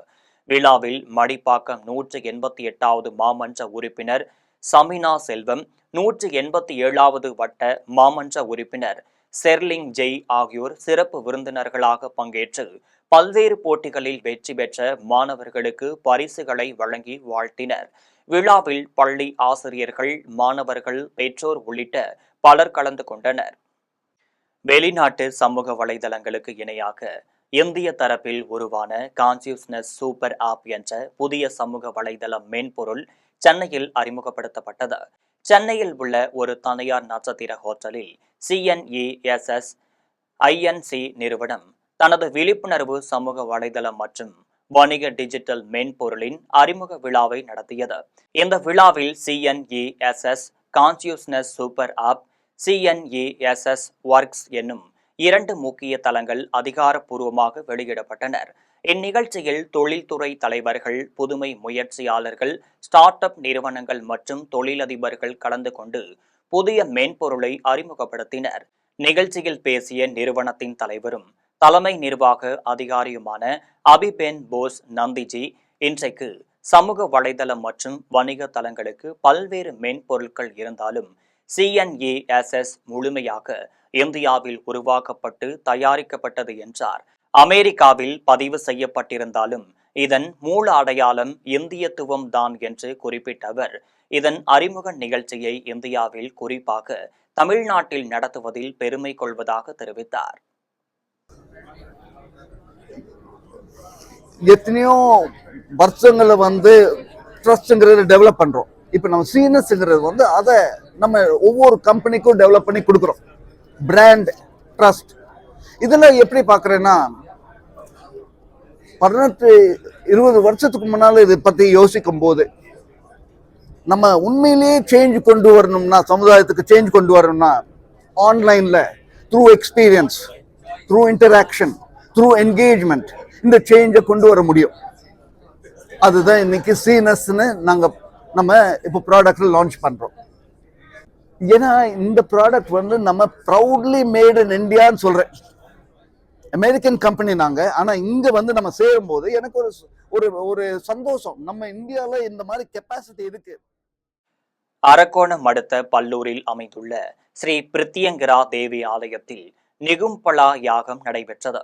விழாவில் மடிப்பாக்கம் 188வது மாமன்ற உறுப்பினர் சமினா செல்வம், 187வது வட்ட மாமன்ற உறுப்பினர் செர்லிங் ஜெய் ஆகியோர் சிறப்பு விருந்தினர்களாக பங்கேற்று பல்வேறு போட்டிகளில் வெற்றி பெற்ற மாணவர்களுக்கு பரிசுகளை வழங்கி வாழ்த்தினர். விழாவில் பள்ளி ஆசிரியர்கள், மாணவர்கள், பெற்றோர் உள்ளிட்ட பலர் கலந்து கொண்டனர். வெளிநாட்டு சமூக வலைதளங்களுக்கு இணையாக இந்திய தரப்பில் உருவான கான்சியஸ்னஸ் சூப்பர் ஆப் என்ற புதிய சமூக வலைதள மென்பொருள் சென்னையில் அறிமுகப்படுத்தப்பட்டது. சென்னையில் உள்ள ஒரு தனியார் நட்சத்திர ஹோட்டலில் CNESS INC நிறுவனம் தனது விழிப்புணர்வு சமூக வலைதளம் மற்றும் வணிக டிஜிட்டல் மென்பொருளின் அறிமுக விழாவை நடத்தியது. இந்த விழாவில் CNESS consciousness super app, CNESS works என்னும் 2 முக்கிய தளங்கள் அதிகாரப்பூர்வமாக வெளியிடப்பட்டனர். இந்நிகழ்ச்சியில் தொழில்துறை தலைவர்கள், புதுமை முயற்சியாளர்கள், ஸ்டார்ட் அப் நிறுவனங்கள் மற்றும் தொழிலதிபர்கள் கலந்து கொண்டு புதிய மென்பொருளை அறிமுகப்படுத்தினர். நிகழ்ச்சியில் பேசிய நிறுவனத்தின் தலைவரும் தலைமை நிர்வாக அதிகாரியுமான அபிபென் போஸ் நந்திஜி, இன்றைக்கு சமூக வலைதளம் மற்றும் வணிக தளங்களுக்கு பல்வேறு மென்பொருட்கள் இருந்தாலும் CNESS முழுமையாக இந்தியாவில் உருவாக்கப்பட்டு தயாரிக்கப்பட்டது என்றார். அமெரிக்காவில் பதிவு செய்யப்பட்டிருந்தாலும் இதன் மூல அடையாளம் இந்தியத்துவம் தான் என்று குறிப்பிட்ட அவர், இதன் அறிமுக நிகழ்ச்சியை இந்தியாவில் குறிப்பாக தமிழ்நாட்டில் நடத்துவதில் பெருமை கொள்வதாக தெரிவித்தார். எத்தனையோ வருஷங்களை ட்ரஸ்ட்ங்கிறத டெவலப் பண்றோம். இப்போ நம்ம சீனஸ்ங்கிறது அதை நம்ம ஒவ்வொரு கம்பெனிக்கும் டெவலப் பண்ணி கொடுக்குறோம். பிராண்ட், ட்ரஸ்ட், இதில் எப்படி பார்க்குறேன்னா 18-20 வருஷத்துக்கு முன்னால் இதை பற்றி யோசிக்கும் போது நம்ம உண்மையிலேயே சேஞ்ச் கொண்டு வரணும்னா, சமுதாயத்துக்கு சேஞ்ச் கொண்டு வரணும்னா ஆன்லைனில் through experience, through interaction, through engagement இந்த சேஞ்சை கொண்டு வர முடியும். அதுதான் இன்னைக்கு சீனஸ்ன்னு நம்ம இப்போ ப்ராடக்ட் லான்ச் பண்ணுறோம். ஏன்னா இந்த ப்ராடக்ட் நம்ம ப்ரௌட்லி மேட் இன் இந்தியான்னு சொல்கிறேன். அமெரிக்கன் கம்பெனி நாங்கள், ஆனால் இங்கே நம்ம சேரும்போது எனக்கு ஒரு சந்தோஷம். நம்ம இந்தியாவில் இந்த மாதிரி கெப்பாசிட்டி இருக்கு. அரக்கோணம் அடுத்த பல்லூரில் அமைந்துள்ள ஸ்ரீ பிரித்தியங்கிரா தேவி ஆலயத்தில் நிகும்பலா யாகம் நடைபெற்றது.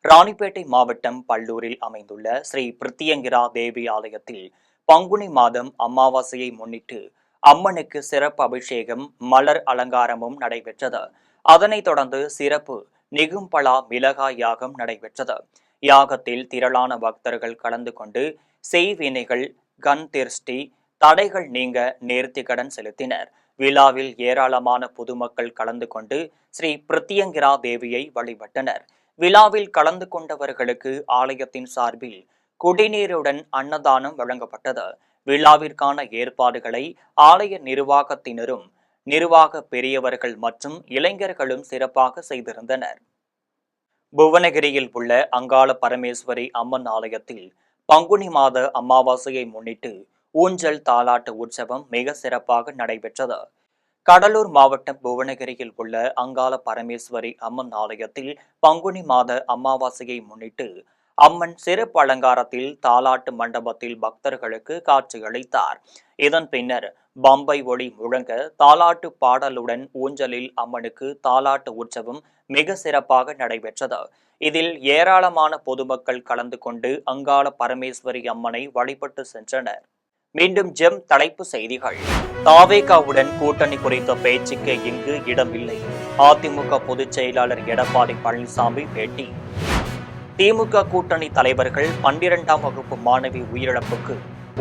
ராணிப்பேட்டை மாவட்டம் பல்லூரில் அமைந்துள்ள ஸ்ரீ பிரித்தியங்கிரா தேவி ஆலயத்தில் பங்குனி மாதம் அமாவாசையை முன்னிட்டு அம்மனுக்கு சிறப்பு அபிஷேகம், மலர் அலங்காரமும் நடைபெற்றது. அதனைத் தொடர்ந்து சிறப்பு நிகும்பலா மிளகாய் யாகம் நடைபெற்றது. யாகத்தில் திரளான பக்தர்கள் கலந்து கொண்டு செய்வினைகள், கண் திருஷ்டி, தடைகள் நீங்க நேர்த்திக்கடன் செலுத்தினர். விழாவில் ஏராளமான பொதுமக்கள் கலந்து கொண்டு ஸ்ரீ பிரித்தியங்கிரா தேவியை வழிபட்டனர். விழாவில் கலந்து கொண்டவர்களுக்கு ஆலயத்தின் சார்பில் குடிநீருடன் அன்னதானம் வழங்கப்பட்டது. விழாவிற்கான ஏற்பாடுகளை ஆலய நிர்வாகத்தினரும் நிர்வாக பெரியவர்கள் மற்றும் இளைஞர்களும் சிறப்பாக செய்திருந்தனர். புவனகிரியில் உள்ள அங்காள பரமேஸ்வரி அம்மன் ஆலயத்தில் பங்குனி மாத அமாவாசையை முன்னிட்டு ஊஞ்சல் தாலாட்டு உற்சவம் மிக சிறப்பாக நடைபெற்றது. கடலூர் மாவட்டம் புவனகிரியில் உள்ள அங்காள பரமேஸ்வரி அம்மன் ஆலயத்தில் பங்குனி மாத அமாவாசையை முன்னிட்டு அம்மன் சிறப்பு அலங்காரத்தில் தாலாட்டு மண்டபத்தில் பக்தர்களுக்கு காட்சியளித்தார். இதன் பின்னர் பம்பை ஒளி முழங்க தாலாட்டு பாடலுடன் ஊஞ்சலில் அம்மனுக்கு தாலாட்டு உற்சவம் மிக சிறப்பாக நடைபெற்றது. இதில் ஏராளமான பொதுமக்கள் கலந்து கொண்டு அங்காள பரமேஸ்வரி அம்மனை வழிபட்டு சென்றனர். மீண்டும் ஜெம் தலைப்பு செய்திகள். தாவேகாவுடன் கூட்டணி குறித்த பேச்சுக்கு இங்கு இடமில்லை. அதிமுக பொதுச் செயலாளர் எடப்பாடி பழனிசாமி பேட்டி. திமுக கூட்டணி தலைவர்கள் 12ஆம் வகுப்பு மாணவி உயிரிழப்புக்கு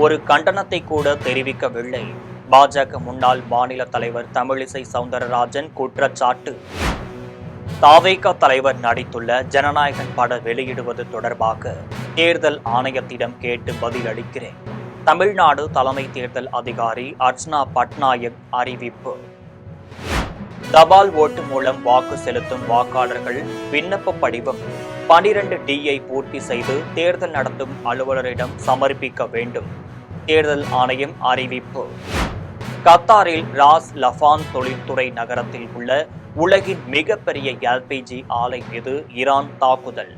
ஒரு கண்டனத்தை கூட தெரிவிக்கவில்லை. பாஜக முன்னாள் மாநில தலைவர் தமிழிசை சவுந்தரராஜன் குற்றச்சாட்டு. தாவேகா தலைவர் நடித்துள்ள ஜனநாயகன் பட வெளியிடுவது தொடர்பாக தேர்தல் ஆணையத்திடம் கேட்டு பதிலளிக்கிறேன். தமிழ்நாடு தலைமை தேர்தல் அதிகாரி அர்ச்சனா பட்நாயக் அறிவிப்பு. தபால் ஓட்டு மூலம் வாக்கு செலுத்தும் வாக்காளர்கள் விண்ணப்ப படிவம் 12Dயை பூர்த்தி செய்து தேர்தல் நடத்தும் அலுவலரிடம் சமர்ப்பிக்க வேண்டும். தேர்தல் ஆணையம் அறிவிப்பு. கத்தாரில் ராஸ் லஃபான் தொழில்துறை நகரத்தில் உள்ள உலகின் மிகப்பெரிய LPG ஆலை மீது ஈரான் தாக்குதல்.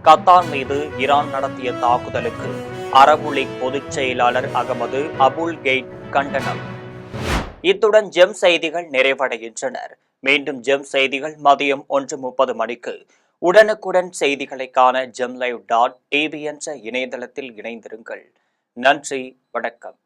கத்தார் மீது ஈரான் நடத்திய தாக்குதலுக்கு அரபு லீக் பொதுச் செயலாளர் அகமது அபுல் கெய்ட் கண்டனம். இத்துடன் ஜெம் செய்திகள் நிறைவடைகின்றனர். மீண்டும் ஜெம் செய்திகள் மதியம் 1:30 மணிக்கு. உடனுக்குடன் செய்திகளை காண gemlive.tv என்ற இணையதளத்தில் இணைந்திருங்கள். நன்றி, வணக்கம்.